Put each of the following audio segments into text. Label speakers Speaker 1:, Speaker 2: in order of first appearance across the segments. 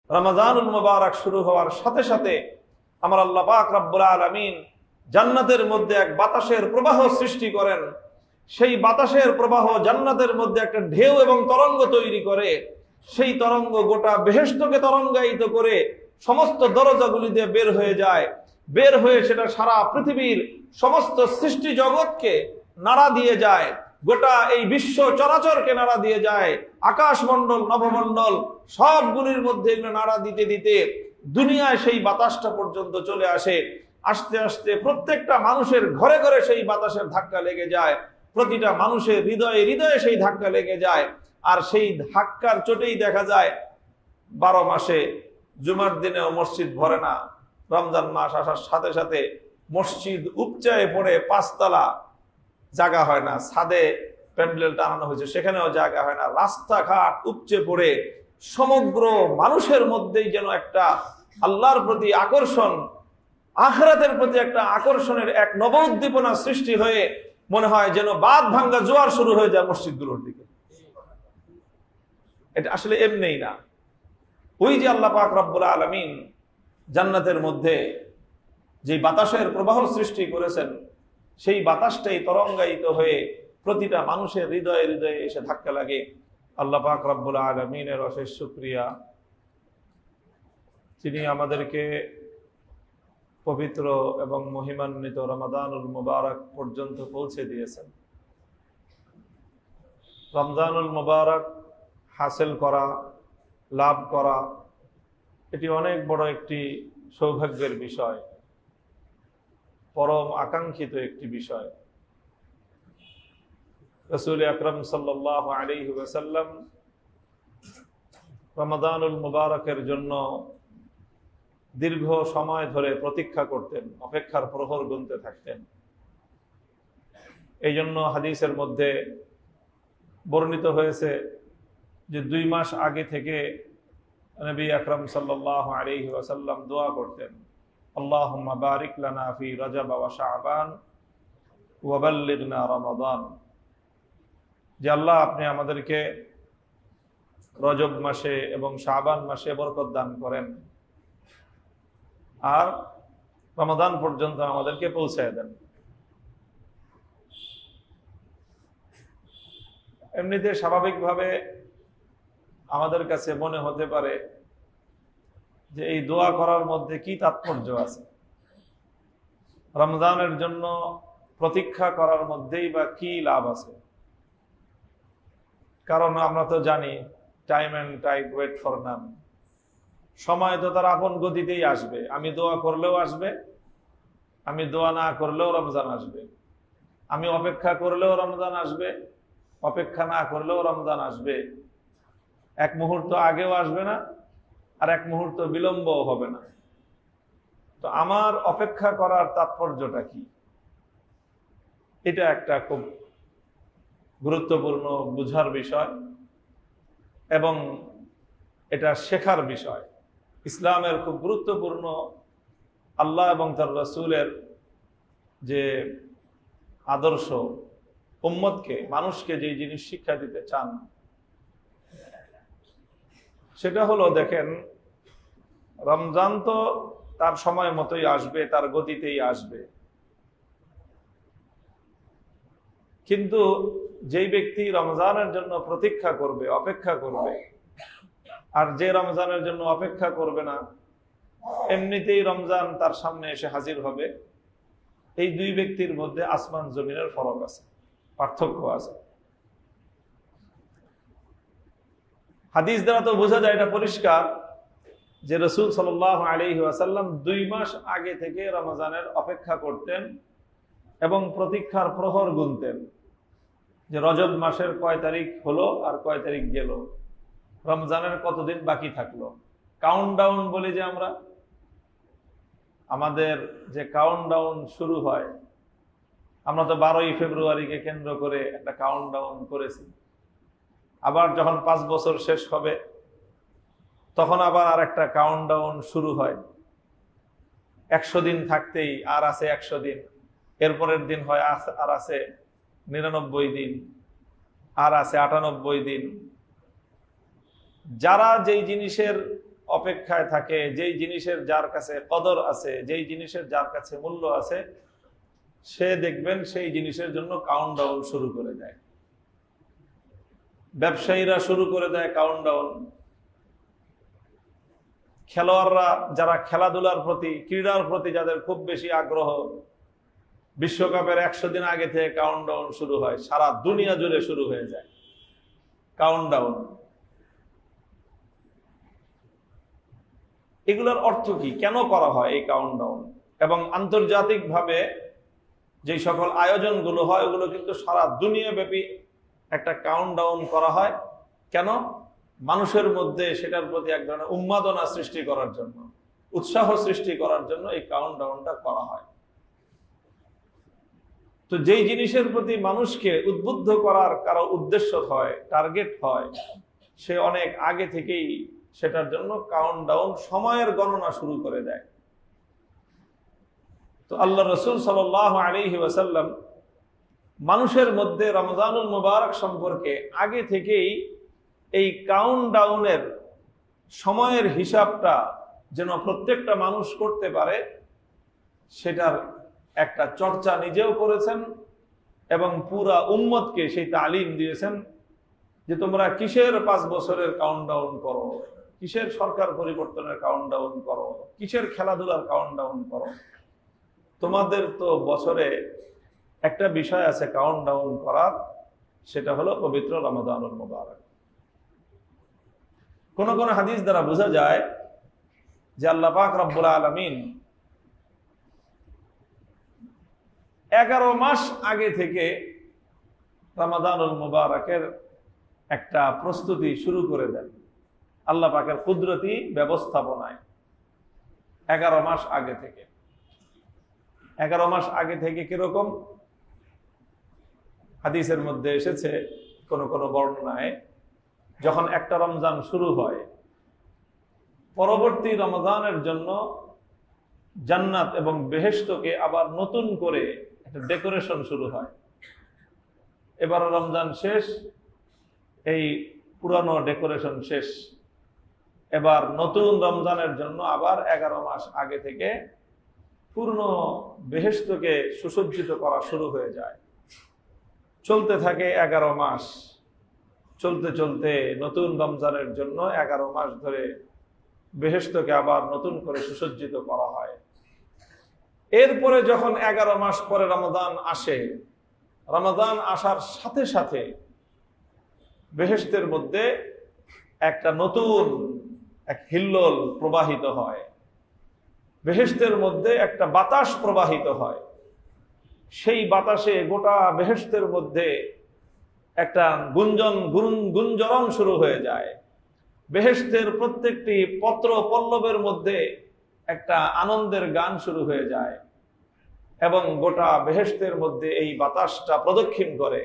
Speaker 1: রমজানুল মুবারক শুরু হওয়ার সাথে সাথে আমার আল্লাহ পাক রব্বুল আলামিন জান্নাতের মধ্যে এক বাতাসের প্রবাহ সৃষ্টি করেন। সেই বাতাসের প্রবাহ জান্নাতের মধ্যে একটা ঢেউ এবং তরঙ্গ তৈরি করে। সেই তরঙ্গ গোটা বেহেশতকে তরঙ্গায়িত করে সমস্ত দরজাগুলি দিয়ে বের হয়ে যায়। বের হয়ে সেটা সারা পৃথিবীর সমস্ত সৃষ্টি জগৎকে নাড়া দিয়ে যায়, গোটা এই বিশ্ব চরাচরকে নাড়া দিয়ে যায়। আকাশমণ্ডল, নভমণ্ডল সবগুলির মধ্যে এগুলো নাড়া দিতে দিতে দুনিয়ায় সেই বাতাসটা পর্যন্ত চলে আসে। আস্তে আস্তে প্রত্যেকটা মানুষের ঘরে ঘরে সেই বাতাসের ধাক্কা লেগে যায়, প্রতিটা মানুষের হৃদয়ে হৃদয়ে সেই ধাক্কা লেগে যায়। আর সেই ধাক্কার চোটেই দেখা যায় 12 মাসে জুমার দিনেও মসজিদ ভরে না। রমজান মাস আসার সাথে সাথে মসজিদ উপচায়ে পড়ে 5 তলা, জায়গা হয় না। ছাদে প্যান্ডেল টানানো হয়েছে, সেখানেও জায়গা হয় না। রাস্তাঘাট উপচে পড়ে সমগ্র মানুষের মধ্যেই যেন একটা আল্লাহর প্রতি আকর্ষণ, আখিরাতের প্রতি একটা আকর্ষণের এক নব উদ্দীপনা সৃষ্টি হয়ে মনে হয় যেন বাঁধ ভাঙ্গা জোয়ার শুরু হয়ে যায় মসজিদগুলোর দিকে। এটা আসলে এমনিই না। ওই যে আল্লাহ পাক রব্বুল আলামিন জান্নাতের মধ্যে যে বাতাসের প্রবাহ সৃষ্টি করেছেন, সেই বাতাসটাই তরঙ্গায়িত হয়ে প্রতিটা মানুষের হৃদয়ে হৃদয়ে এসে ধাক্কা লাগে। আল্লাহ পাক রব্বুল আলামিনের অশেষ শুকরিয়া, যিনি আমাদেরকে পবিত্র এবং মহিমান্বিত রমাদানুল মুবারক পর্যন্ত পৌঁছে দিয়েছেন। রমজানুল মুবারক হাসিল করা, লাভ করা, এটি অনেক বড় একটি সৌভাগ্যের বিষয়, পরম আকাঙ্ক্ষিত একটি বিষয়। রাসূল আকরাম সাল্লাল্লাহু আলাইহি ওয়াসাল্লাম রমাদানুল মুবারকের জন্য দীর্ঘ সময় ধরে প্রতীক্ষা করতেন, অপেক্ষার প্রহর গুনতে থাকতেন। এই জন্য হাদিসের মধ্যে বর্ণিত হয়েছে যে 2 মাস আগে থেকে নবী আকরাম সাল্লাল্লাহু আলাইহি ওয়াসাল্লাম দোয়া করতেন, আল্লাহুম্মা বারিক লানা ফি রজব ওয়া শাবান ওয়া বাল্লিগনা রমাদান। যে আল্লাহ, আপনি আমাদেরকে রজব মাসে এবং শাবান মাসে বরকত দান করেন, আর রমাদান পর্যন্ত আমাদেরকে পৌঁছায় দেন। এমনিতে স্বাভাবিকভাবে আমাদের কাছে মনে হতে পারে যে এই দোয়া করার মধ্যে কি তাৎপর্য আছে, রমজানের জন্য প্রতীক্ষা করার মধ্যেই বা কি লাভ আছে। কারণ আমরা তো জানি time and time wait for none, সময় তো তার আপন গতিতেই আসবে। আমি দোয়া করলেও আসবে, আমি দোয়া না করলেও রমজান আসবে, আমি অপেক্ষা করলেও রমজান আসবে, অপেক্ষা না করলেও রমজান আসবে। এক মুহূর্ত আগেও আসবে না, আর এক মুহূর্ত বিলম্বও হবে না। তো আমার অপেক্ষা করার তাৎপর্যটা কি? এটা একটা খুব গুরুত্বপূর্ণ বুঝার বিষয় এবং এটা শেখার বিষয়। ইসলামের খুব গুরুত্বপূর্ণ, আল্লাহ এবং তার রাসূলের যে আদর্শ, উম্মতকে, মানুষকে যে জিনিস শিক্ষা দিতে চান, সেটা হলো, দেখেন, রমজান তো তার সময় মতোই আসবে, তার গতিতেই আসবে। কিন্তু যেই ব্যক্তি রমজানের জন্য প্রতীক্ষা করবে, অপেক্ষা করবে, আর যে রমজানের জন্য অপেক্ষা করবে না, এমনিতেই রমজান তার সামনে এসে হাজির হবে, এই 2 ব্যক্তির মধ্যে আসমান জমিনের ফরক আছে, পার্থক্য আছে। হাদিস দ্বারা তো বোঝা যায়, এটা পরিষ্কার যে রাসূল সাল্লাল্লাহু আলাইহি ওয়াসাল্লাম 2 মাস আগে থেকে রমজানের অপেক্ষা করতেন এবং প্রতীক্ষার প্রহর গুনতেন যে রজব মাসের কয় তারিখ হলো আর কয় তারিখ গেল, রমজানের কতদিন বাকি থাকলো। কাউন্টডাউন বলি যে আমরা, আমাদের যে কাউন্টডাউন শুরু হয়, আমরা তো 12ই ফেব্রুয়ারিকে কেন্দ্র করে একটা কাউন্টডাউন করেছি। আবার যখন 5 বছর শেষ হবে, তখন আবার আর একটা কাউন্টডাউন শুরু হয়। 100 দিন থাকতেই আর আছে 100 দিন, এরপরের দিন হয় আর আছে 99 দিন, আর আছে 98 দিন। যারা যেই জিনিসের অপেক্ষায় থাকে, যেই জিনিসের যার কাছে কদর আছে, যেই জিনিসের যার কাছে মূল্য আছে, সে দেখবেন সেই জিনিসের জন্য কাউন্টডাউন শুরু করে দেয়। ব্যবসায়ীরা শুরু করে দেয় কাউন্টডাউন, খেলোয়াড়রা যারা খেলাধুলার প্রতি, ক্রীড়ার প্রতি যাদের খুব বেশি আগ্রহ, বিশ্বকাপের 100 দিন আগে থেকে কাউন্টডাউন শুরু হয়, সারা দুনিয়া জুড়ে শুরু হয়ে যায় কাউন্টডাউন। এগুলোর অর্থ কি, কেন করা হয় এই কাউন্টডাউন? এবং আন্তর্জাতিকভাবে যে সকল আয়োজনগুলো হয় ওগুলো কিন্তু সারা দুনিয়া ব্যাপী একটা কাউন্টডাউন করা হয়। কেন? মানুষের মধ্যে সেটার প্রতি এক ধরনের উন্মাদনা সৃষ্টি করার জন্য, উৎসাহ সৃষ্টি করার জন্য এই কাউন্টডাউনটা করা হয়। তো যেই জিনিসের প্রতি মানুষকে উদ্বুদ্ধ করার কারো উদ্দেশ্য হয়, টার্গেট হয়, সে অনেক আগে থেকেই সেটার জন্য কাউন্টডাউন, সময়ের গণনা শুরু করে দেয়। তো আল্লাহ রাসূল সাল্লাল্লাহু আলাইহি ওয়াসাল্লাম মানুষের মধ্যে রমজানুল মুবারক সম্পর্কে আগে থেকেই এই কাউন্টডাউনের সময়ের হিসাবটা যেন প্রত্যেকটা মানুষ করতে পারে সেটার একটা চর্চা নিজেও করেছেন এবং পুরা উম্মতকে সেই তালিম দিয়েছেন যে তোমরা কিসের 5 বছরের কাউন্টডাউন করো, কিসের সরকার পরিবর্তনের কাউন্টডাউন করো, কিসের খেলাধুলার কাউন্টডাউন করো। তোমাদের তো বছরে একটা বিষয় আছে কাউন্টডাউন করার, সেটা হলো পবিত্র রমজানুল মুবারক। কোন কোন হাদিস দ্বারা বোঝা যায় যে আল্লাহ পাক রব্বুল আলামিন 11 মাস আগে থেকে রমজানুল মুবারকের একটা প্রস্তুতি শুরু করে দেন আল্লাহ পাকের কুদরতি ব্যবস্থাপনায়। 11 মাস আগে থেকে। 11 মাস আগে থেকে কিরকম? হাদিসের মধ্যে এসেছে কোন কোন বর্ণনায়, যখন একটা রমজান শুরু হয়, পরবর্তী রমজানের জন্য জান্নাত এবং বেহেশতকে আবার নতুন করে একটা ডেকোরেশন শুরু হয়। এবার রমজান শেষ, এই পুরানো ডেকোরেশন শেষ, এবার নতুন রমজানের জন্য আবার 11 মাস আগে থেকে পূর্ণ বেহেশতকে সুসজ্জিত করা শুরু হয়ে যায়। চলতে থাকে 11 মাস, চলতে চলতে নতুন রমজানের জন্য 11 মাস ধরে বেহেশতকে আবার নতুন করে সুসজ্জিত করা হয়। এরপরে যখন 11 মাস পরে রমজান আসে, রমজান আসার সাথে সাথে বেহেশতের মধ্যে একটা নতুন এক হিল্লোল প্রবাহিত হয়, বেহেশতের মধ্যে একটা বাতাস প্রবাহিত হয়। সেই বাতাসে গোটা বেহেশতের মধ্যে একটা গুঞ্জরণ শুরু হয়ে যায়। বেহেশতের প্রত্যেকটি পত্র পল্লবের মধ্যে একটা আনন্দের গান শুরু হয়ে যায় এবং গোটা বেহেশতের মধ্যে এই বাতাসটা প্রদক্ষিণ করে।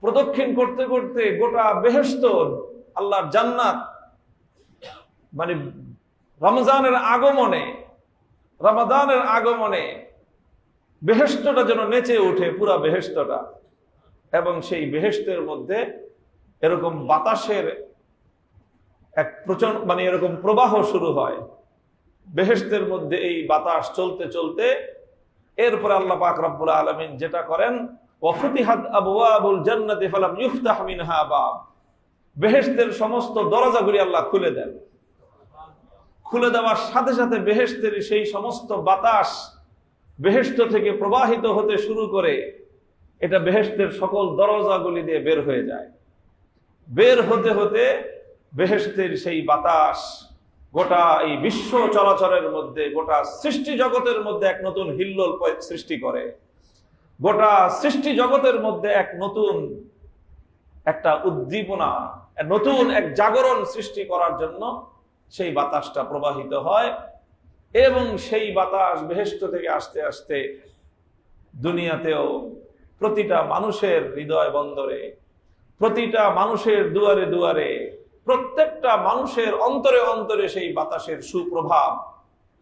Speaker 1: প্রদক্ষিণ করতে করতে গোটা বেহেশত, আল্লাহর জান্নাত, মানে রমজানের আগমনে বেহেশতটা যেন নেচে ওঠে, পুরা বেহেশতটা। এবং সেই বেহেশতের মধ্যে এরকম বাতাসের এক প্রচন্ড, মানে এরকম প্রবাহ শুরু হয় বেহেশতের মধ্যে। এই বাতাস চলতে চলতে এরপরে আল্লাহ পাক রব্বুল আলামিন যেটা করেন, ওয়াফুতিহাত আবওয়াবুল জান্নাতি ফালাম ইফতাহ মিনহা বাব, বেহেশতের সমস্ত দরজাগুলি আল্লাহ খুলে দেন। খুলে দেওয়ার সাথে সাথে বেহেশতের সেই সমস্ত বাতাস বেহেশত থেকে প্রবাহিত হতে শুরু করে, এটা বেহেশতের সকল দরজাগুলি দিয়ে বের হয়ে যায়। বের হতে হতে বেহেশতের সেই বাতাস গোটা এই বিশ্ব চলাচলের মধ্যে, গোটা সৃষ্টি জগতের মধ্যে এক নতুন হিল্লোল সৃষ্টি করে। গোটা সৃষ্টি জগতের মধ্যে এক নতুন একটা উদ্দীপনা, নতুন এক জাগরণ সৃষ্টি করার জন্য সেই বাতাসটা প্রবাহিত হয়। এবং সেই বাতাস বেহেশত থেকে আস্তে আস্তে দুনিয়াতেও প্রতিটা মানুষের হৃদয় বন্দরে, প্রতিটা মানুষের দুয়ারে দুয়ারে, প্রত্যেকটা মানুষের অন্তরে অন্তরে সেই বাতাসের সুপ্রভাব,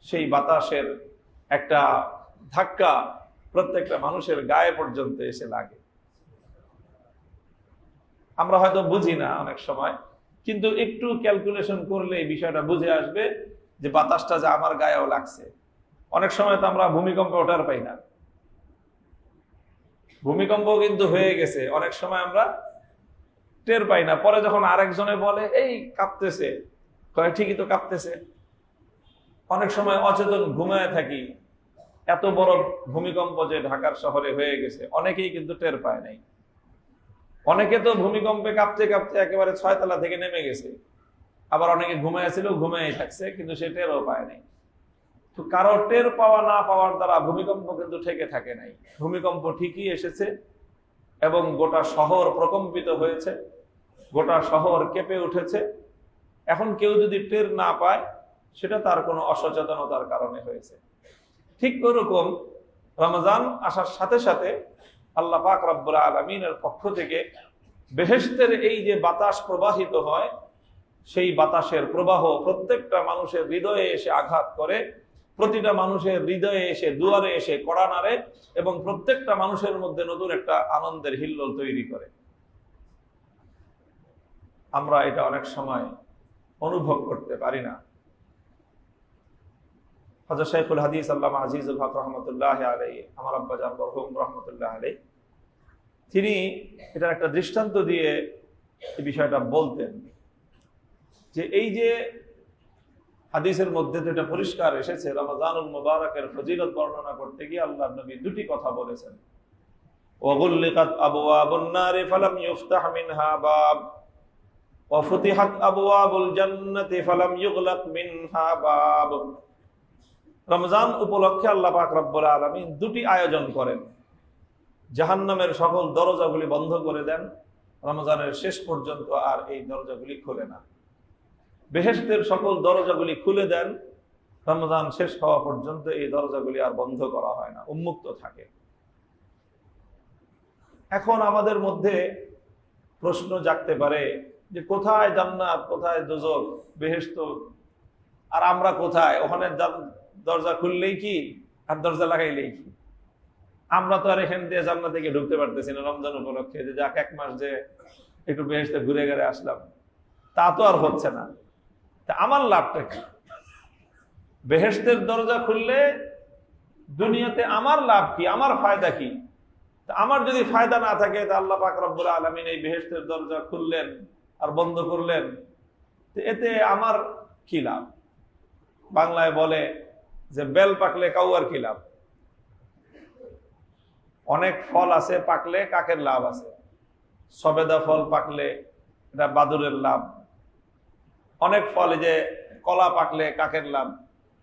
Speaker 1: সেই বাতাসের একটা ধাক্কা প্রত্যেকটা মানুষের গায়ে পর্যন্ত এসে লাগে। আমরা হয়তো বুঝি না অনেক সময়, কিন্তু একটু ক্যালকুলেশন করলে এই বিষয়টা বুঝে আসবে যে বাতাসটা যে আমার গায়েও লাগছে। অনেক সময় তো আমরা ভূমিকম্প ওঠার পাই না, ভূমিকম্প কিন্তু হয়ে গেছে, অনেক সময় আমরা টের পাই না। পরে যখন আরেকজনে বলে এই কাঁপতেছে, কয় ঠিকই তো কাঁপতেছে। অনেক সময় অচেতন ঘুমায় থাকি, এত বড় ভূমিকম্প যে ঢাকার শহরে হয়ে গেছে অনেকেই কিন্তু টের পায় নাই। অনেকে তো ভূমিকম্পে কাঁপতে কাঁপতে একেবারে 6 তলা থেকে নেমে গেছে, আবার অনেকে ঘুমাইছিল, ঘুমিয়ে থাকছে, কিন্তু সে টেরও পায় নাই। তো কারো টের পাওয়া না পাওয়ার দ্বারা ভূমিকম্প কিন্তু ঠেকে থাকে নাই। ভূমিকম্প ঠিকই এসেছে এবং গোটা শহর প্রকম্পিত হয়েছে, গোটা শহর কেঁপে উঠেছে। এখন কেউ যদি টের না পায় সেটা তার কোনো অসচেতনতার কারণে হয়েছে। ঠিক ওরকম রমজান আসার সাথে সাথে আল্লাহ পাক রব্বুল আলামিনের পক্ষ থেকে বেহেশতের এই যে বাতাস প্রবাহিত হয়, সেই বাতাসের প্রবাহ প্রত্যেকটা মানুষের হৃদয়ে এসে আঘাত করে, প্রতিটা মানুষের হৃদয়ে এসে দুয়ারে এসে কড়া নাড়ে এবং প্রত্যেকটা মানুষের মধ্যে নতুন একটা আনন্দের হিল্লোল তৈরি করে। আমরা এটা অনেক সময় অনুভব করতে পারি না। হযরত শাইখুল হাদিস আল্লামা আজিজুল হক রহমতুল্লাহ আলাইহি, আমার আব্বাজান মরহুম রহমতুল্লাহ আলাইহি, তিনি এটার একটা দৃষ্টান্ত দিয়ে এই বিষয়টা বলতেন যে এই যে হাদিসের মধ্যে যেটা পরিষ্কার এসেছে, রমজানুল মুবারকের ফজিলত বর্ণনা করতে গিয়ে আল্লাহর নবী দুটি কথা বলেছেন। ওয়াগুল্লিকাত আবওয়াবুন নারি ফালাম ইফতাহ মিনহা বাব ওয়া ফুতিহাত আবওয়াবুল জান্নাতি ফালাম ইউগলাক মিনহা বাব। রমজান উপলক্ষে আল্লাহ পাক রব্বুল আলামিন দুটি আয়োজন করেন। জাহান্নামের সকল দরজাগুলি বন্ধ করে দেন, রমজানের শেষ পর্যন্ত আর এই দরজাগুলি খোলে না। বেহেশতের সকল দরজাগুলি খুলে দেন, রমজান শেষ হওয়া পর্যন্ত এই দরজাগুলি আর বন্ধ করা হয় না, উন্মুক্ত থাকে। এখন আমাদের মধ্যে প্রশ্ন জাগতে পারে যে কোথায় জান্নাত, কোথায় দোজখ, বেহেশত, আর আমরা কোথায়? ওখানে দরজা খুললেই কি আর দরজা লাগাইলেই কি? আমরা তো আর এখান দিয়ে জান্নাত থেকে ঢুকতে পারতেছি না রমজান উপলক্ষে, যে যাক 1 মাস যে একটু বেহেশতে ঘুরে ঘুরে আসলাম, তা তো আর হচ্ছে না। তা আমার লাভটা কি? বেহেশতের দরজা খুললে দুনিয়াতে আমার লাভ কি, আমার ফায়দা কি? তা আমার যদি ফায়দা না থাকে, তা আল্লাহ পাক রব্বুল আলামিন এই বেহেশতের দরজা খুললেন আর বন্ধ করলেন, এতে আমার কি লাভ? বাংলায় বলে যে বেল পাকলে কাউয়ার কি লাভ। অনেক ফল আছে পাকলে কাকের লাভ আছে। সবেদা ফল পাকলে এটা বাদুরের লাভ। অনেক ফল, যে কলা পাকলে কাকের লাভ,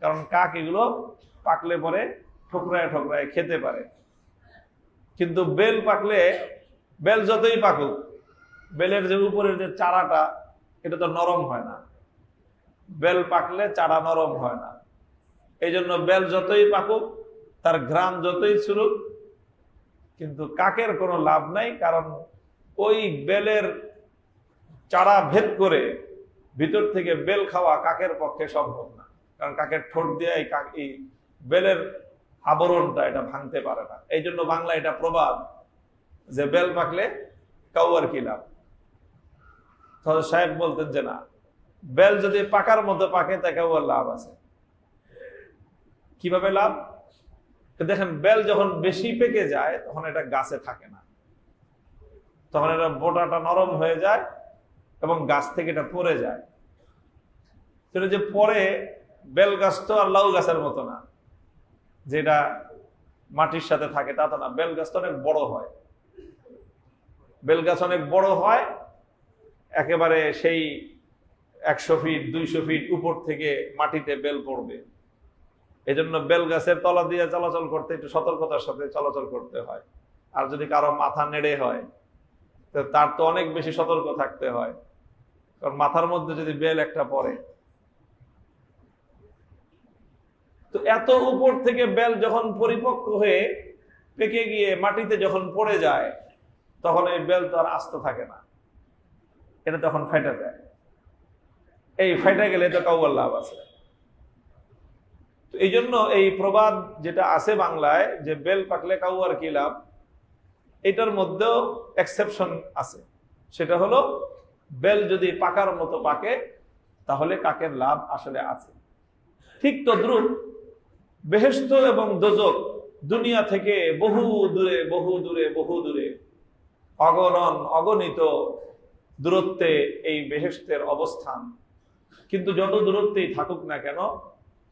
Speaker 1: কারণ কাক এগুলো পাকলে পরে ঠোকরায় ঠোকরায় খেতে পারে। কিন্তু বেল পাকলে, বেল যতই পাকুক, বেলের যে উপরের যে চারাটা, এটা তো নরম হয় না। বেল পাকলে চারা নরম হয় না। এই জন্য বেল যতই পাকুক, তার ঘ্রাণ যতই ছুড়ুক, কিন্তু কাকের কোনো লাভ নাই। কারণ ওই বেলের চারা ভেদ করে ভিতর থেকে বেল খাওয়া কাকের পক্ষে সম্ভব না, কারণ কাকের ঠোঁট দিয়ে এই বেলের আবরণটা এটা ভাঙতে পারে না। এই জন্য বাংলা এটা প্রবাদ যে বেল পাকলে কাউয়ার কি লাভ। তাহলে সাহেব বলতেন যে না, বেল যদি পাকার মতো পাকে তা কাউয়ার লাভ আছে। কিভাবে লাভ? দেখেন, বেল যখন বেশি পেকে যায় তখন এটা গাছে থাকে না, তখন এটা বোটাটা নরম হয়ে যায় এবং গাছ থেকে এটা পড়ে যায়। সেটা যে পরে, বেল গাছ তো আর লাউ গাছের মতো না যেটা মাটির সাথে থাকে, তা তো না। বেল গাছ তো অনেক বড় হয়, বেল গাছ অনেক বড় হয়, একেবারে সেই 100 ফিট 200 ফিট উপর থেকে মাটিতে বেল পড়বে। এই জন্য বেল গাছের তলা দিয়ে চলাচল করতে একটু সতর্কতার সাথে চলাচল করতে হয়। আর যদি কারো মাথা নেড়ে হয়, তার তো অনেক বেশি সতর্ক থাকতে হয়, কারণ মাথার মধ্যে যদি বেল একটা পড়ে। তো এত উপর থেকে বেল যখন পরিপক্ক হয়ে পেকে গিয়ে মাটিতে যখন পড়ে যায়, তখন এই বেল তো আর আস্ত থাকে না, এটা তখন ফেটে যায়। এই ফেটে গেলে তো কাউয়ার লাভ আছে। তো এই জন্য এই প্রবাদ যেটা আছে বাংলায়, যে বেল পাকলে কাউয়ার কি লাভ, এটার মধ্যেও এক্সেপশন আছে। সেটা হলো বেল যদি পাকার মতো পাকে তাহলে কাকের লাভ আসলে আছে। ঠিক তদ্রূপ বেহেশত এবং দোজখ দুনিয়া থেকে বহু দূরে বহু দূরে বহু দূরে, অগণন অগণিত দূরত্বে এই বেহেশতের অবস্থান। কিন্তু যত দূরত্বেই থাকুক না কেন,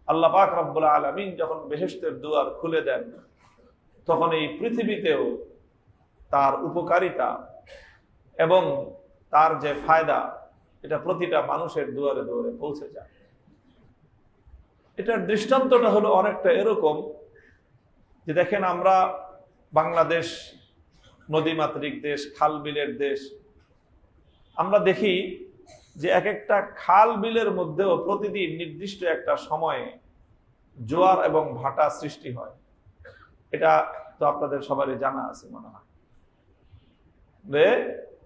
Speaker 1: আল্লাহ পাক রব্বুল আলামিন যখন বেহেশতের দুয়ার খুলে দেন, তখন এই পৃথিবীতেও তার উপকারিতা এবং তার যে ফায়দা, এটা প্রতিটা মানুষের দুয়ারে দুয়ারে পৌঁছে যায়। এটার দৃষ্টান্তটা হলো অনেকটা এরকম যে দেখেন, আমরা বাংলাদেশ নদীমাতৃক দেশ, খাল বিলের দেশ। আমরা দেখি যে এক একটা খাল বিলের মধ্যেও প্রতিদিন নির্দিষ্ট একটা সময়ে জোয়ার এবং ভাটা সৃষ্টি হয়। এটা তো আপনাদের সবারই জানা আছে মনে হয়।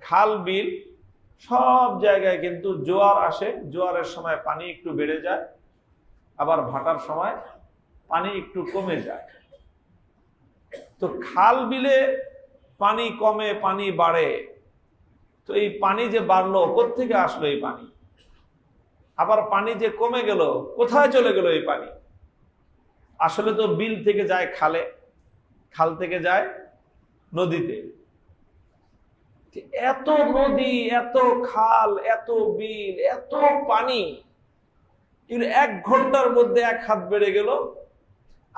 Speaker 1: খাল বিল সব জায়গায় কিন্তু জোয়ার আসে, জোয়ারের সময় পানি একটু বেড়ে যায়, আবার ভাটার সময় পানি একটু কমে যায়। তো খাল বিলে পানি কমে পানি বাড়ে, তো এই পানি যে বাড়লো কোত্থেকে আসলো এই পানি? আবার পানি যে কমে গেল কোথায় চলে গেল এই পানি? আসলে তো বিল থেকে যায় খালে, খাল থেকে যায় নদীতে। এত নদী, এত খাল, এত বিল, এত পানি, এগুলো 1 ঘন্টার মধ্যে 1 হাত বেড়ে গেল,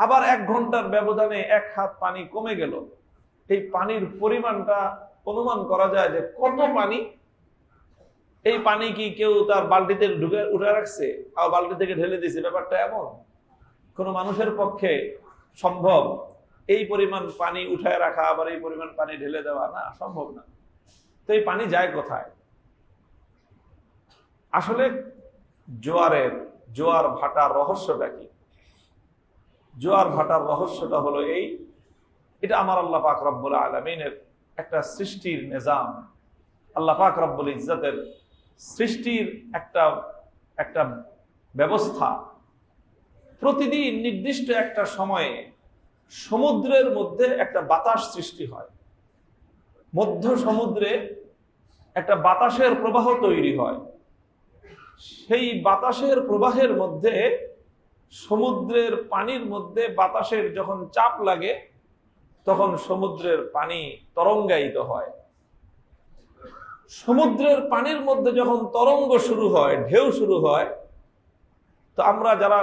Speaker 1: আবার 1 ঘন্টার ব্যবধানে 1 হাত পানি কমে গেল। এই পানির পরিমাণটা অনুমান করা যায় যে কত পানি। এই পানি কি কেউ তার বালতিতে ঢুকে উঠে রাখছে আর বালতি থেকে ঢেলে দিয়েছে? ব্যাপারটা এমন। কোন মানুষের পক্ষে সম্ভব এই পরিমাণ পানি উঠায় রাখা, আবার এই পরিমাণ পানি ঢেলে দেওয়া? না, সম্ভব না। তো এই পানি যায় কোথায়? আসলে জোয়ার ভাটার রহস্যটা কি? জোয়ার ভাটার রহস্যটা হলো এটা আমার আল্লাহ পাক রব্বুল আলামিনের একটা সৃষ্টির নিজাম। আল্লাহ পাক রব্বুল ইজ্জতের সৃষ্টির একটা ব্যবস্থা। প্রতিদিন নির্দিষ্ট একটা সময়ে সমুদ্রের মধ্যে একটা বাতাস সৃষ্টি হয়, মধ্য সমুদ্রে একটা বাতাসের প্রবাহ তৈরি হয়। সেই বাতাসের প্রবাহের মধ্যে সমুদ্রের পানির মধ্যে বাতাসের যখন চাপ লাগে, তখন সমুদ্রের পানি তরঙ্গায়িত হয়। সমুদ্রের পানির মধ্যে যখন তরঙ্গ শুরু হয়, ঢেউ শুরু হয়, তো আমরা যারা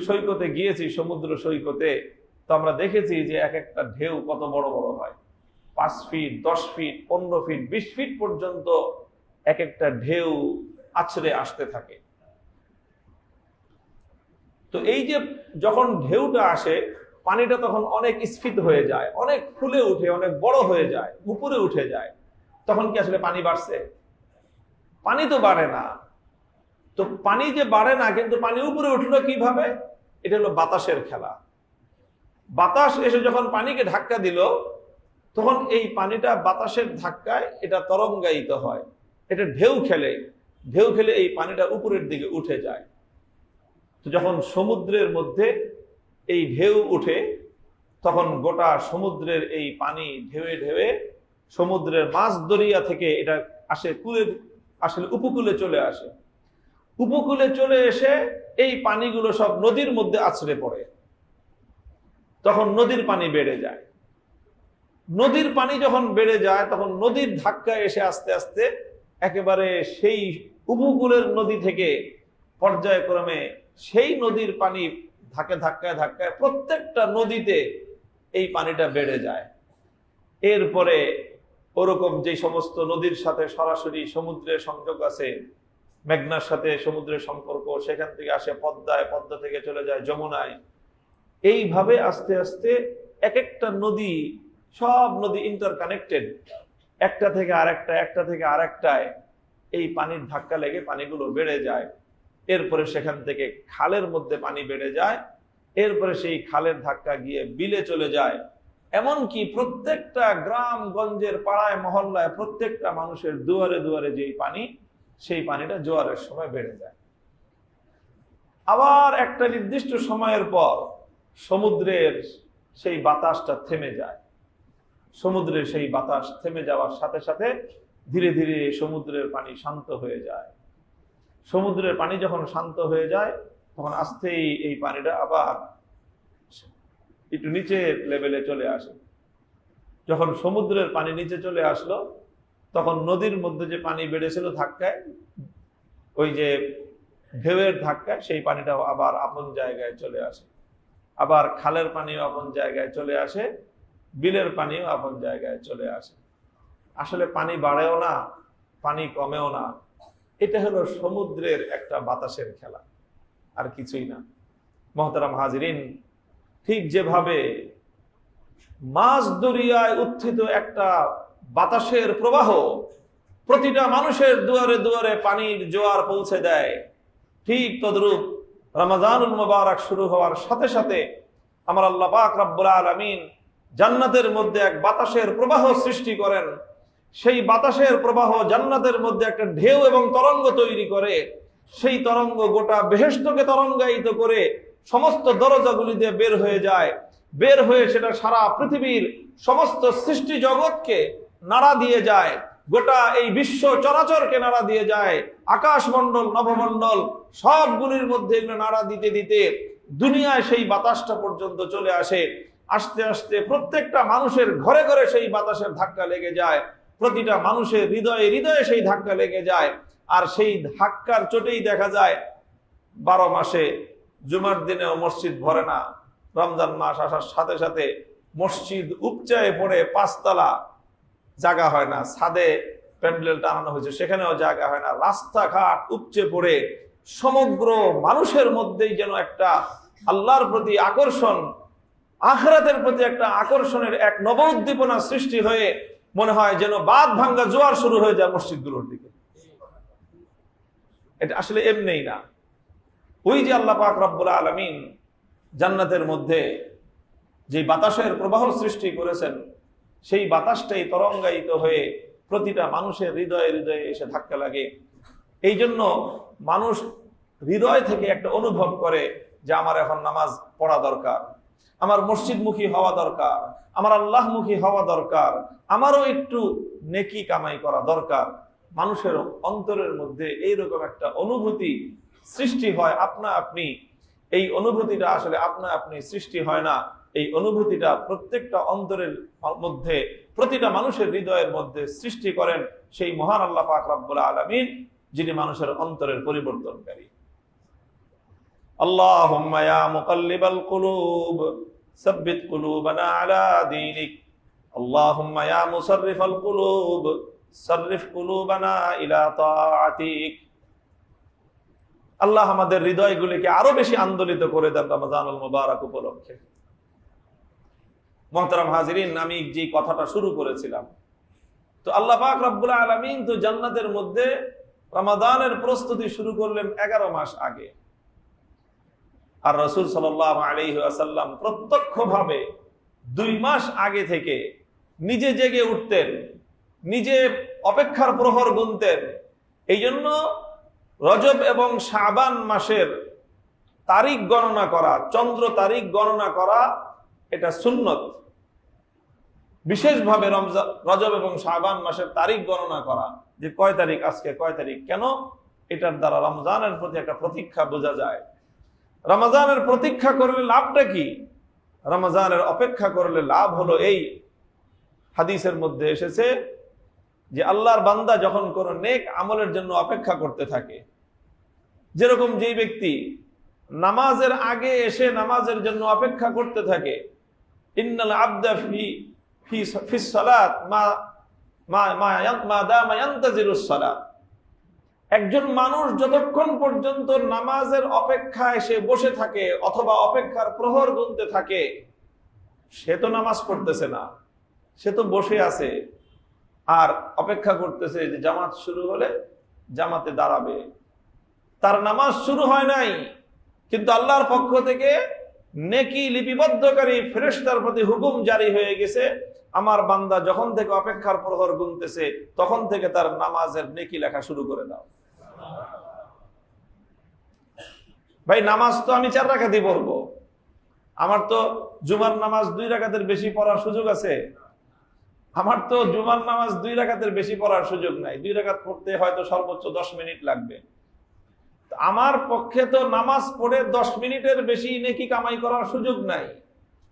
Speaker 1: সৈকতে গিয়েছি, সমুদ্র সৈকতে, তো আমরা দেখেছি যে এক একটা ঢেউ কত বড় বড় হয়। 5 ফিট, 10 ফিট, 15 ফিট, 20 ফিট পর্যন্ত এক একটা ঢেউ আছড়ে আসতে থাকে। তো এই যে যখন ঢেউটা আসে, পানিটা তখন অনেক স্ফীত হয়ে যায়, অনেক ফুলে উঠে, অনেক বড় হয়ে যায়, উপরে উঠে যায়। তখন কি আসলে পানি বাড়ছে? পানি তো বাড়ে না। তো পানি যে বাড়ে না, কিন্তু পানি উপরে উঠলো কিভাবে? এটা হলো বাতাসের খেলা। বাতাস এসে যখন পানিকে ধাক্কা দিল, তখন এই পানিটা বাতাসের ধাক্কায় এটা তরঙ্গায়িত হয়, এটা ঢেউ খেলে এই পানিটা উপরের দিকে উঠে যায়। তো যখন সমুদ্রের মধ্যে এই ঢেউ উঠে, তখন গোটা সমুদ্রের এই পানি ঢেউয়ে ঢেউয়ে সমুদ্রের মাঝ দরিয়া থেকে এটা আসলে উপকূলে চলে আসে। উপকূলে চলে এসে এই পানিগুলো সব নদীর মধ্যে আছড়ে পড়ে। তখন নদীর পানি বেড়ে যায়। নদীর পানি যখন বেড়ে যায়, তখন নদীর ধাক্কায় এসে আস্তে আস্তে একেবারে সেই উপকূলের নদী থেকে পর্যায়ক্রমে সেই নদীর পানি ধাক্কায় ধাক্কায় প্রত্যেকটা নদীতে এই পানিটা বেড়ে যায়। এরপরে ওরকম যে সমস্ত নদীর সাথে সরাসরি সমুদ্রের সংযোগ আছে, মেঘনার সাথে সমুদ্রের সম্পর্ক, সেখান থেকে আসে পদ্মায়, পদ্মা থেকে চলে যায় যমুনায়। এইভাবে আস্তে আস্তে এক একটা নদী, সব নদী ইন্টারকানেক্টেড, একটা থেকে আরেকটায় এই পানির ধাক্কা লেগে পানিগুলো বেড়ে যায়। এরপরে সেখান থেকে খালের মধ্যে পানি বেড়ে যায়, এরপরে সেই খালের ধাক্কা গিয়ে বিলে চলে যায়। এমনকি প্রত্যেকটা গ্রাম গঞ্জের পাড়ায় মহল্লায় প্রত্যেকটা মানুষের দুয়ারে দুয়ারে যেই পানি, সেই পানিটা জোয়ারের সময় বেড়ে যায়। আবার একটা নির্দিষ্ট সময়ের পর সমুদ্রের সেই বাতাসটা থেমে যায়। সমুদ্রের সেই বাতাস থেমে যাওয়ার সাথে সাথে ধীরে ধীরে সমুদ্রের পানি শান্ত হয়ে যায়। সমুদ্রের পানি যখন শান্ত হয়ে যায় তখন আস্তেই এই পানিটা আবার একটু নিচের লেভেলে চলে আসে। যখন সমুদ্রের পানি নিচে চলে আসলো তখন নদীর মধ্যে যে পানি বেড়েছিল ধাক্কায়, ওই যে ঢেউয়ের ধাক্কায় সেই পানিটাও আবার আপন জায়গায় চলে আসে। আবার খালের পানিও আপন জায়গায় চলে আসে, বিলের পানিও আপন জায়গায় চলে আসে। আসলে পানি বাড়েও না, পানি কমেও না। এটা হলো সমুদ্রের একটা বাতাসের খেলা, আর কিছুই না। মহতারাম হাজিরিন, ঠিক যেভাবে মাঝ দরিয়ায় উত্থিত একটা বাতাসের প্রবাহ প্রতিটা মানুষের দুয়ারে দুয়ারে পানির জোয়ার পৌঁছে দেয়, ঠিক তদ্রূপ রমজানুল মুবারক শুরু হওয়ার সাথে সাথে আমার আল্লাহ পাক রব্বুল আলামিন জান্নাতের মধ্যে এক বাতাসের প্রবাহ সৃষ্টি করেন। সেই বাতাসের প্রবাহ জান্নাতের মধ্যে একটা ঢেউ এবং তরঙ্গ তৈরি করে। সেই তরঙ্গ গোটা বেহেশতকে তরঙ্গায়িত করে সমস্ত দরজাগুলি দিয়ে বের হয়ে যায়। বের হয়ে সেটা সারা পৃথিবীর সমস্ত সৃষ্টি জগৎকে নাড়া দিয়ে যায়, গোটা এই বিশ্ব চরাচরকে নাড়া দিয়ে যায়। আকাশমণ্ডল, নভমণ্ডল সবগুলির মধ্যে এগুলো নাড়া দিতে দিতে দুনিয়ায় সেই বাতাসটা পর্যন্ত চলে আসে। আস্তে আস্তে প্রত্যেকটা মানুষের ঘরে ঘরে সেই বাতাসের ধাক্কা লেগে যায়, প্রতিটা মানুষের হৃদয়ে হৃদয়ে সেই ধাক্কা লেগে যায়। আর সেই ধাক্কার চোটেই দেখা যায় 12 মাসে জুমার দিনেও মসজিদ ভরে না। রমজান মাস আসার সাথে সাথে মসজিদ উপচায়ে পড়ে 5 তলা, জায়গা হয় না। ছাদে প্যান্ডেল টানানো হয়েছে, সেখানেও জায়গা হয় না। রাস্তাঘাট উপচে পড়ে সমগ্র মানুষের মধ্যেই যেন একটা আল্লাহর প্রতি আকর্ষণ, আখিরাতের প্রতি একটা আকর্ষণের এক নব উদ্দীপনা সৃষ্টি হয়ে মনে হয় যেন বাঁধ ভাঙ্গা জোয়ার শুরু হয়ে যায় মসজিদগুলোর দিকে। এটা আসলে এমনিই না। ওই যে আল্লাহ পাক রব্বুল আলামিন জান্নাতের মধ্যে যে বাতাসের প্রবাহ সৃষ্টি করেছেন, সেই বাতাসটাই তরঙ্গায়িত হয়ে প্রতিটা মানুষের হৃদয়ে হৃদয়ে এসে ধাক্কা লাগে। এই জন্য মানুষ হৃদয় থেকে একটা অনুভব করে যে আমার এখন নামাজ পড়া দরকার, আমার মসজিদমুখী হওয়া দরকার, আমার আল্লাহমুখী হওয়া দরকার, আমারও একটু নেকি কামাই করা দরকার। মানুষের অন্তরের মধ্যে এইরকম একটা অনুভূতি সৃষ্টি হয় আপনা আপনি। এই অনুভূতিটা আসলে আপনা আপনি সৃষ্টি হয় না, এই অনুভূতিটা প্রত্যেকটা অন্তরের মধ্যে, প্রতিটা মানুষের হৃদয়ের মধ্যে সৃষ্টি করেন সেই মহান আল্লাহ পাক রব্বুল আলামিন, যিনি মানুষের অন্তরের পরিবর্তনকারী। আল্লাহুম্মা ইয়া মুকাল্লিবাল কুলুব সাব্বিত কুলুবানা আলা দীনিক, আল্লাহুম্মা ইয়া মুসাররিফাল কুলুব সাররিফ কুলুবানা ইলা তাআতিক। আল্লাহ আমাদের হৃদয়গুলিকে আরো বেশি আন্দোলিত করে দেন রমজানুল মুবারক উপলক্ষে। মুহতারাম হাজিরিন, আমি যে কথাটা শুরু করেছিলাম, তো আল্লাহ পাক রব্বুল আলামিন তো জান্নাতের মধ্যে রমাদানের প্রস্তুতি শুরু করলেন 11 মাস আগে। আর রাসূল সাল্লাল্লাহু আলাইহি ওয়াসাল্লাম প্রত্যক্ষভাবে 2 মাস আগে থেকে নিজে জেগে উঠতেন, নিজে অপেক্ষার প্রহর গুনতেন। এই জন্য রজব এবং শাবান মাসের তারিখ গণনা করা, চন্দ্র তারিখ গণনা করা, এটা সুন্নত। বিশেষভাবে রজব এবং শাবান মাসের তারিখ গণনা করা, যে কয় তারিখ, আজকে কয় তারিখ। কেন? এটার দ্বারা রমজানের প্রতি একটা প্রতীক্ষা বোঝা যায়। রমজানের প্রতীক্ষা করলে লাভটা কি? রমজানের অপেক্ষা করলে লাভ হলো এই, হাদিসের মধ্যে এসেছে যে আল্লাহর বান্দা যখন কোনো নেক আমলের জন্য অপেক্ষা করতে থাকে, যেরকম যেই ব্যক্তি নামাজের আগে এসে নামাজের জন্য অপেক্ষা করতে থাকে, ইন্নাল আবদা ফি সালাত মা দামা ইয়ান্তাজিরুস সালাত, একজন মানুষ যতক্ষণ পর্যন্ত নামাজের অপেক্ষায় সে বসে থাকে অথবা অপেক্ষার প্রহর গুনতে থাকে, সে তো নামাজ পড়তেছে না, সে তো বসে আছে আর অপেক্ষা করতেছে যে জামাত শুরু হলে জামাতে দাঁড়াবে। তার নামাজ শুরু হয় নাই, কিন্তু আল্লাহর পক্ষ থেকে নেকি লিপিবদ্ধকারী ফেরেশতার প্রতি হুকুম জারি হয়ে গেছে, আমার বান্দা যখন থেকে অপেক্ষার প্রহর গুনতেছে তখন থেকে তার নামাজের নেকি লেখা শুরু করে দাও। ভাই, নামাজ তো আমি 4 রাকাতই পড়বো, আমার তো জুমার নামাজ 2 রাকাতের বেশি পড়ার সুযোগ আছে। আমার তো জুমার নামাজ 2 রাকাতের বেশি পড়ার সুযোগ নাই, 2 রাকাত পড়তে হয়তো সর্বোচ্চ 10 মিনিট লাগবে। আমার পক্ষে তো নামাজ পড়ে 10 মিনিটের বেশি নেকি কামাই করার সুযোগ নাই।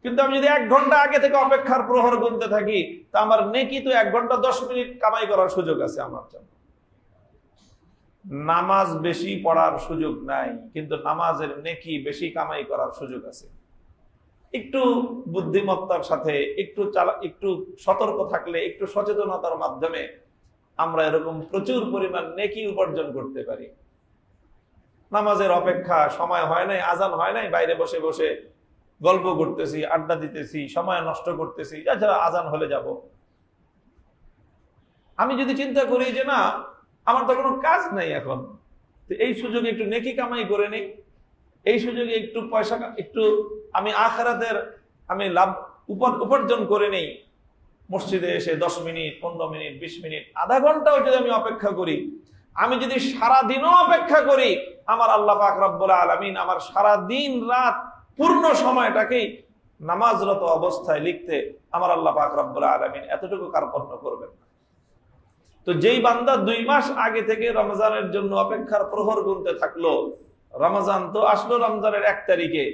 Speaker 1: কিন্তু আমি যদি 1 ঘন্টা আগে থেকে অপেক্ষার প্রহর গুনতে থাকি, তা আমার নেকি তো 1 ঘন্টা 10 মিনিট কামাই করার সুযোগ আছে আমার জন্য। নামাজ বেশি পড়ার সুযোগ নাই, কিন্তু নামাজের নেকি বেশি কামাই করার সুযোগ আছে। একটু বুদ্ধিমত্তার সাথে, একটু সতর্ক থাকলে, একটু সচেতনতার মাধ্যমে আমরা এরকম প্রচুর পরিমাণ নেকি উপার্জন করতে পারি। নামাজের অপেক্ষা, সময় হয় নাই, আজান হয় নাই, বাইরে বসে বসে গল্প করতেছি, আড্ডা দিতেছি, সময় নষ্ট করতেছি, এছাড়া আজান হলে যাব। আমি যদি চিন্তা করি যে না, আমার তো কোনো কাজ নাই এখন, তো এই সুযোগে একটু নেকি কামাই করে নেই, এই সুযোগে একটু পয়সা, একটু আমি আখিরাতের আমি লাভ উপার্জন করে নেই। মসজিদে এসে 10 মিনিট, 15 মিনিট, 20 মিনিট, আধা ঘন্টাও যদি আমি অপেক্ষা করি, আমি যদি সারাদিনও অপেক্ষা করি, আমার আল্লাহ পাক রব্বুল আলামিন আমার সারা দিন রাত পূর্ণ সময়টাকেই নামাজরত অবস্থায় লিখতে আমার আল্লাহ পাক রব্বুল আলামিন এতটুকু কার্পণ্য করবেন না। তো যেই বান্দা 2 মাস আগে থেকে রমজানের জন্য অপেক্ষার প্রহর গুনতে থাকলো, রমজান তো আসলো রমজানের 1 তারিখে,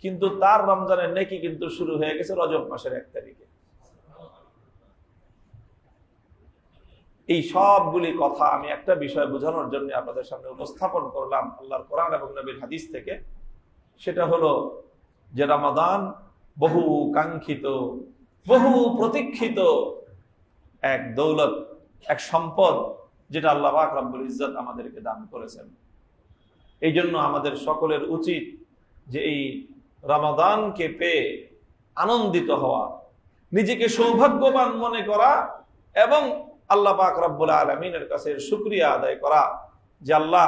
Speaker 1: কিন্তু তার রমজানের নেকি কিন্তু শুরু হয়ে গেছে রজব মাসের 1 তারিখে। এই সবগুলি কথা আমি একটা বিষয় বোঝানোর জন্য আপনাদের সামনে উপস্থাপন করলাম আল্লাহর কোরআন এবং নবীর হাদিস থেকে। সেটা হলো যে রমাদান বহু কাঙ্ক্ষিত, বহু প্রতীক্ষিত এক দৌলত, এক সম্পদ, যেটা আল্লাহ পাক রব্বুল ইজ্জত আমাদেরকে দান করেছেন। এই জন্য আমাদের সকলের উচিত যে এই রমাদানকে পেয়ে আনন্দিত হওয়া, নিজেকে সৌভাগ্যবান মনে করা এবং আল্লাহ পাক রব্বুল আলামিনের কাছে শুকরিয়া আদায় করা যে আল্লাহ,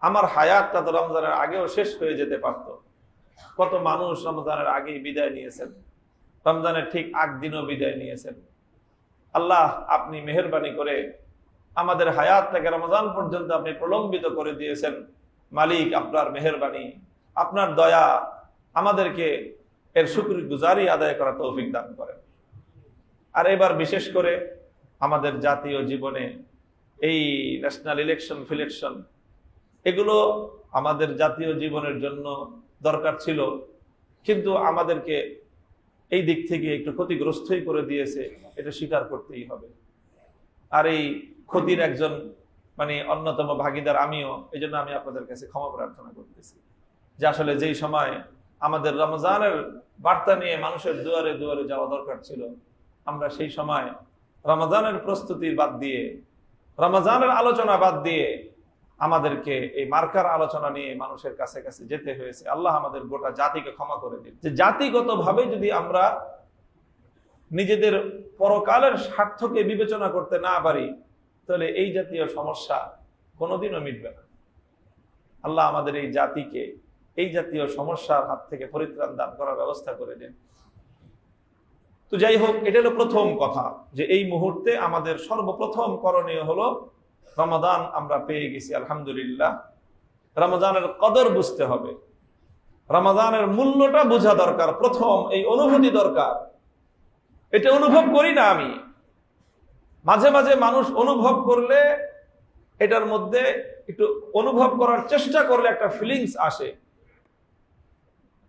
Speaker 1: আমার হায়াতটা তো রমজানের আগেও শেষ হয়ে যেতে পারত। কত মানুষ রমজানের আগেই বিদায় নিয়েছেন, রমজানের ঠিক 8 দিনও বিদায় নিয়েছেন। আল্লাহ, আপনি মেহেরবানি করে আমাদের হায়াতটাকে রমজান পর্যন্ত আপনি প্রলম্বিত করে দিয়েছেন। মালিক, আপনার মেহেরবানি, আপনার দয়া আমাদেরকে এর শুকরগুজারি আদায় করা তৌফিক দান করেন। আর এবার বিশেষ করে আমাদের জাতীয় জীবনে এই ন্যাশনাল ইলেকশন ফিলেকশন, এগুলো আমাদের জাতীয় জীবনের জন্য দরকার ছিল, কিন্তু আমাদেরকে এই দিক থেকে একটু ক্ষতিগ্রস্তই করে দিয়েছে, এটা স্বীকার করতেই হবে। আর এই ক্ষতির একজন অন্যতম ভাগীদার আমিও। এই জন্য আমি আপনাদের কাছে ক্ষমা প্রার্থনা করতেছি যে আসলে যেই সময় আমাদের রমজানের বার্তা নিয়ে মানুষের দুয়ারে দুয়ারে যাওয়া দরকার ছিল, আমরা সেই সময় রমজানের প্রস্তুতি বাদ দিয়ে, রমজানের আলোচনা বাদ দিয়ে আমাদেরকে এই মার্কার আলোচনা নিয়ে মানুষের কাছে কাছে যেতে হয়েছে। আল্লাহ আমাদের গোটা জাতিকে ক্ষমা করে দিন। যে জাতিগতভাবে যদি আমরা নিজেদের পরকালের স্বার্থকে বিবেচনা করতে না পারি, তাহলে এই জাতীয় সমস্যা কোনোদিনও মিটবে না। আল্লাহ আমাদের এই জাতিকে এই জাতীয় সমস্যার হাত থেকে পরিত্রাণ দান করার ব্যবস্থা করে দিন। তো যাই হোক, এটা হলো প্রথম কথা, যে এই মুহূর্তে আমাদের সর্বপ্রথম করণীয় হলো রমাদান আমরা পেয়ে গেছি, আলহামদুলিল্লাহ। রমজানের কদর বুঝতে হবে, রমাদানের মূল্যটা বোঝা দরকার। প্রথম এই অনুভূতি দরকার। এটা অনুভব করি না আমি, মাঝে মাঝে মানুষ অনুভব করলে, এটার মধ্যে একটু অনুভব করার চেষ্টা করলে একটা ফিলিংস আসে।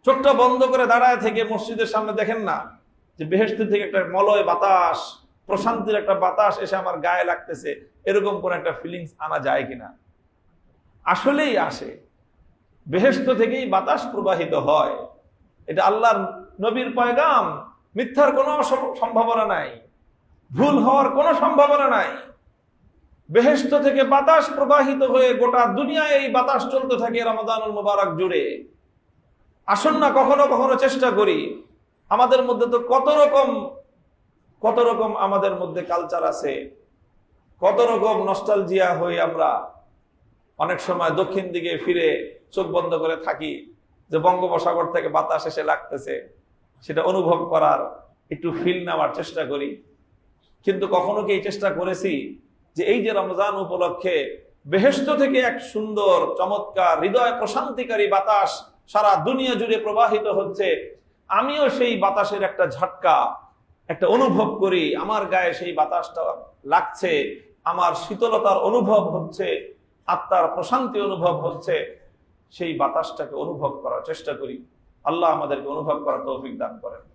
Speaker 1: চোখটা বন্ধ করে দাঁড়ায় থেকে মসজিদের সামনে দেখেন না যে বেহেশত থেকে একটা মলয় বাতাস, প্রশান্তির একটা বাতাস এসে আমার গায়ে লাগতেছে, এরকম কোন একটা ফিলিংস আনা যায় কিনা? আসলেই আসে। বেহেশত থেকেই বাতাস প্রবাহিত হয়। এটা আল্লাহর নবীর পয়গাম, মিথ্যার কোনো সম্ভাবনা নাই, ভুল হওয়ার কোনো সম্ভাবনা নাই। বেহেশত থেকে বাতাস প্রবাহিত হয়ে গোটা দুনিয়ায় এই বাতাস চলতে থাকে রমাদানুল মুবারক জুড়ে। আসুন না কখনো কখনো চেষ্টা করি। আমাদের মধ্যে তো কত রকম আমাদের মধ্যে কালচার আছে, কত রকম নস্টালজিয়া হয়ে আমরা অনেক সময় দক্ষিণ দিকে ফিরে চোখ বন্ধ করে থাকি, যে বঙ্গোপসাগর থেকে বাতাস এসে লাগতেছে, সেটা অনুভব করার, একটু ফিল নেওয়ার চেষ্টা করি। কিন্তু কখনো কি এই চেষ্টা করেছি যে এই যে রমজান উপলক্ষে বেহেশত থেকে এক সুন্দর চমৎকার হৃদয় প্রশান্তিকারী বাতাস সারা দুনিয়া জুড়ে প্রবাহিত হচ্ছে, আমিও সেই বাতাসের একটা ঝটকা, একটা অনুভব করি, আমার গায়ে সেই বাতাসটা লাগছে, আমার শীতলতার অনুভব হচ্ছে, আত্মার প্রশান্তি অনুভব হচ্ছে, সেই বাতাসটাকে অনুভব করার চেষ্টা করি। আল্লাহ আমাদেরকে অনুভব করার তৌফিক দান করেন।